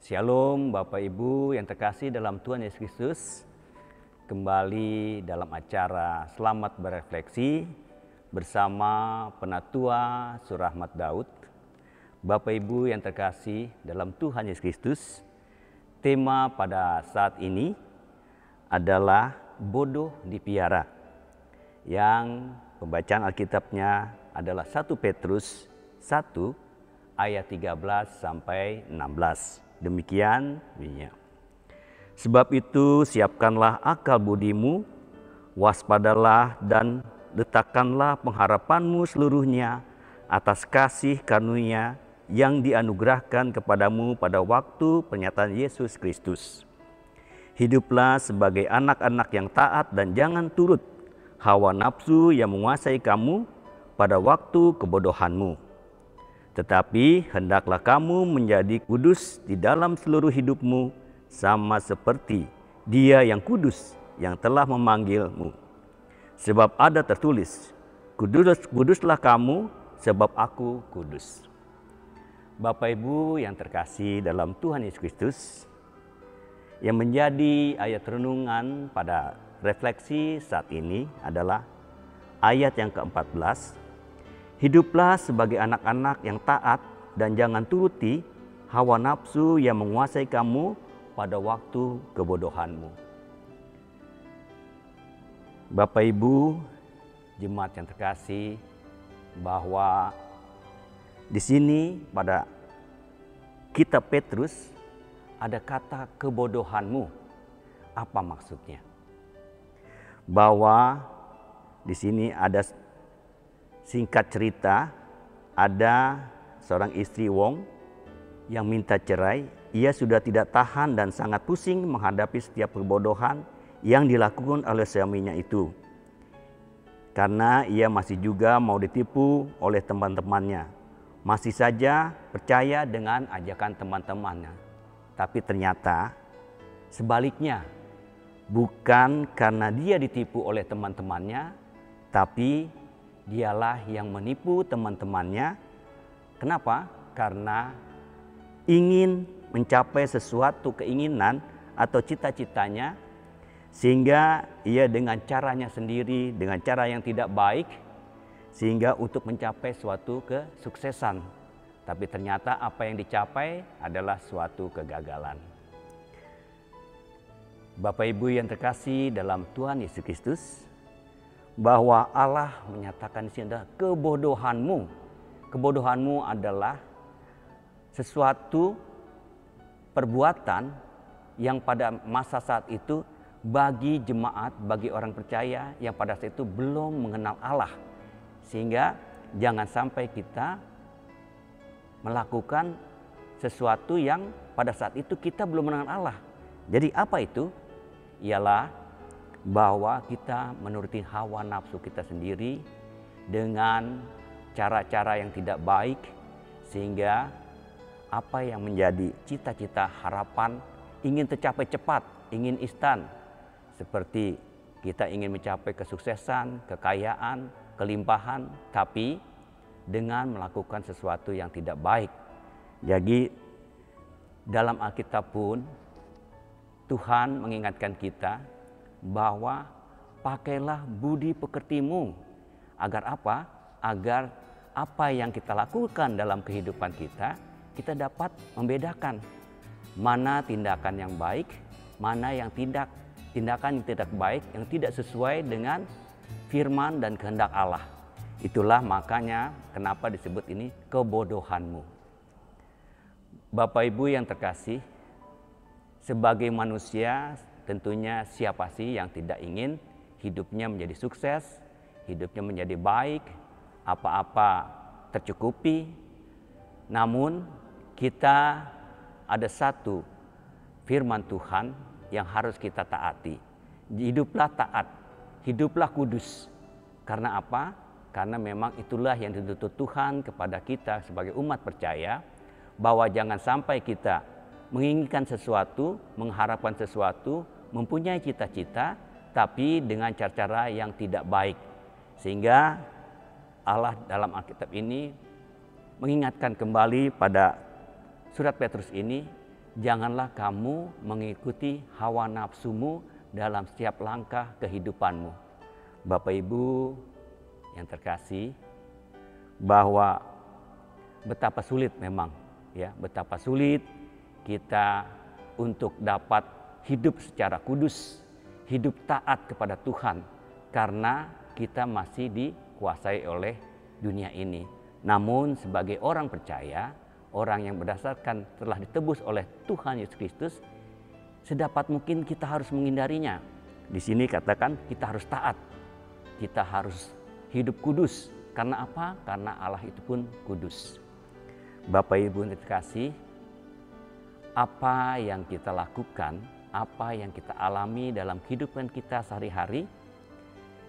Shalom Bapak Ibu yang terkasih dalam Tuhan Yesus Kristus. Kembali dalam acara Selamat Berefleksi bersama Penatua Surahmat Daud. Bapak Ibu yang terkasih dalam Tuhan Yesus Kristus, tema pada saat ini adalah bodoh dipiara. Yang pembacaan Alkitabnya adalah 1 Petrus 1 ayat 13 sampai 16. Demikian bunyinya. Sebab itu siapkanlah akal budimu, waspadalah dan letakkanlah pengharapanmu seluruhnya atas kasih karunia yang dianugerahkan kepadamu pada waktu pernyataan Yesus Kristus. Hiduplah sebagai anak-anak yang taat dan jangan turut hawa nafsu yang menguasai kamu pada waktu kebodohanmu. Tetapi hendaklah kamu menjadi kudus di dalam seluruh hidupmu, sama seperti Dia yang kudus yang telah memanggilmu. Sebab ada tertulis, kuduslah kamu sebab aku kudus. Bapak Ibu yang terkasih dalam Tuhan Yesus Kristus, yang menjadi ayat renungan pada refleksi saat ini adalah ayat yang ke-14. Hiduplah sebagai anak-anak yang taat dan jangan turuti hawa nafsu yang menguasai kamu pada waktu kebodohanmu. Bapak Ibu, jemaat yang terkasih, bahwa di sini pada kitab Petrus ada kata kebodohanmu. Apa maksudnya? Bahwa di sini ada singkat cerita, ada seorang istri Wong yang minta cerai. Ia sudah tidak tahan dan sangat pusing menghadapi setiap kebodohan yang dilakukan oleh suaminya itu. Karena ia masih juga mau ditipu oleh teman-temannya. Masih saja percaya dengan ajakan teman-temannya. Tapi ternyata sebaliknya, bukan karena dia ditipu oleh teman-temannya, tapi dialah yang menipu teman-temannya. Kenapa? Karena ingin mencapai sesuatu keinginan atau cita-citanya, sehingga ia dengan caranya sendiri, dengan cara yang tidak baik, sehingga untuk mencapai suatu kesuksesan. Tapi ternyata apa yang dicapai adalah suatu kegagalan. Bapak Ibu yang terkasih dalam Tuhan Yesus Kristus, bahwa Allah menyatakan di sini adalah kebodohanmu. Kebodohanmu adalah sesuatu perbuatan yang pada masa saat itu bagi jemaat, bagi orang percaya yang pada saat itu belum mengenal Allah. Sehingga jangan sampai kita melakukan sesuatu yang pada saat itu kita belum mengenal Allah. Jadi apa itu? Ialah bahwa kita menuruti hawa nafsu kita sendiri dengan cara-cara yang tidak baik, sehingga apa yang menjadi cita-cita, harapan ingin tercapai cepat, ingin instan, seperti kita ingin mencapai kesuksesan, kekayaan, kelimpahan, tapi dengan melakukan sesuatu yang tidak baik. Jadi dalam Alkitab pun Tuhan mengingatkan kita bahwa pakailah budi pekertimu. Agar apa? Agar apa yang kita lakukan dalam kehidupan kita, kita dapat membedakan mana tindakan yang baik, mana yang tindakan yang tidak baik, yang tidak sesuai dengan firman dan kehendak Allah. Itulah makanya kenapa disebut ini kebodohanmu. Bapak Ibu yang terkasih, sebagai manusia, tentunya siapa sih yang tidak ingin hidupnya menjadi sukses, hidupnya menjadi baik, apa-apa tercukupi. Namun kita ada satu firman Tuhan yang harus kita taati. Hiduplah taat, hiduplah kudus. Karena apa? Karena memang itulah yang dituntut Tuhan kepada kita sebagai umat percaya, bahwa jangan sampai kita menginginkan sesuatu, mengharapkan sesuatu, mempunyai cita-cita, tapi dengan cara-cara yang tidak baik. Sehingga Allah dalam Alkitab ini mengingatkan kembali pada surat Petrus ini janganlah kamu mengikuti hawa nafsumu dalam setiap langkah kehidupanmu. Bapak Ibu yang terkasih, bahwa betapa sulit memang ya, betapa sulit kita untuk dapat hidup secara kudus, hidup taat kepada Tuhan karena kita masih dikuasai oleh dunia ini. Namun sebagai orang percaya, orang yang berdasarkan telah ditebus oleh Tuhan Yesus Kristus, sedapat mungkin kita harus menghindarinya. Di sini katakan kita harus taat, kita harus hidup kudus. Karena apa? Karena Allah itu pun kudus. Bapak Ibu yang terkasih, apa yang kita lakukan, apa yang kita alami dalam kehidupan kita sehari-hari,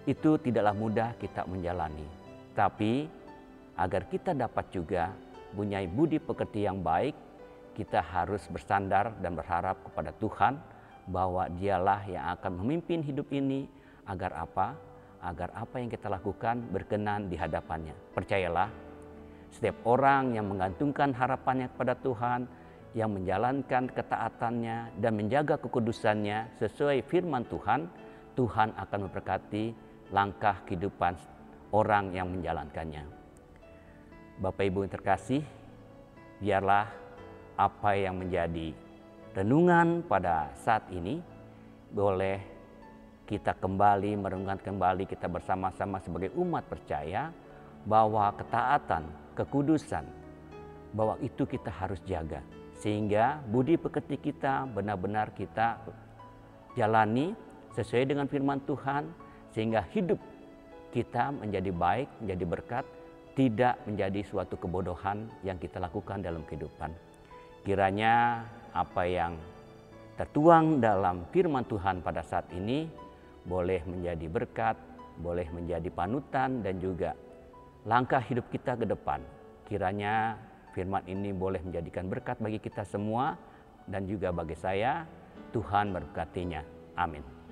itu tidaklah mudah kita menjalani. Tapi agar kita dapat juga mempunyai budi pekerti yang baik, kita harus bersandar dan berharap kepada Tuhan bahwa Dialah yang akan memimpin hidup ini. Agar apa? Agar apa yang kita lakukan berkenan di hadapannya. Percayalah, setiap orang yang menggantungkan harapannya kepada Tuhan, yang menjalankan ketaatannya dan menjaga kekudusannya sesuai firman Tuhan, Tuhan akan memberkati langkah kehidupan orang yang menjalankannya. Bapak Ibu yang terkasih, biarlah apa yang menjadi renungan pada saat ini boleh kita kembali merenungkan kembali, kita bersama-sama sebagai umat percaya bahwa ketaatan, kekudusan, bahwa itu kita harus jaga. Sehingga budi pekerti kita benar-benar kita jalani sesuai dengan firman Tuhan, sehingga hidup kita menjadi baik, menjadi berkat, tidak menjadi suatu kebodohan yang kita lakukan dalam kehidupan. Kiranya apa yang tertuang dalam firman Tuhan pada saat ini boleh menjadi berkat, boleh menjadi panutan dan juga langkah hidup kita ke depan. Kiranya firman ini boleh menjadikan berkat bagi kita semua dan juga bagi saya. Tuhan memberkatinya. Amin.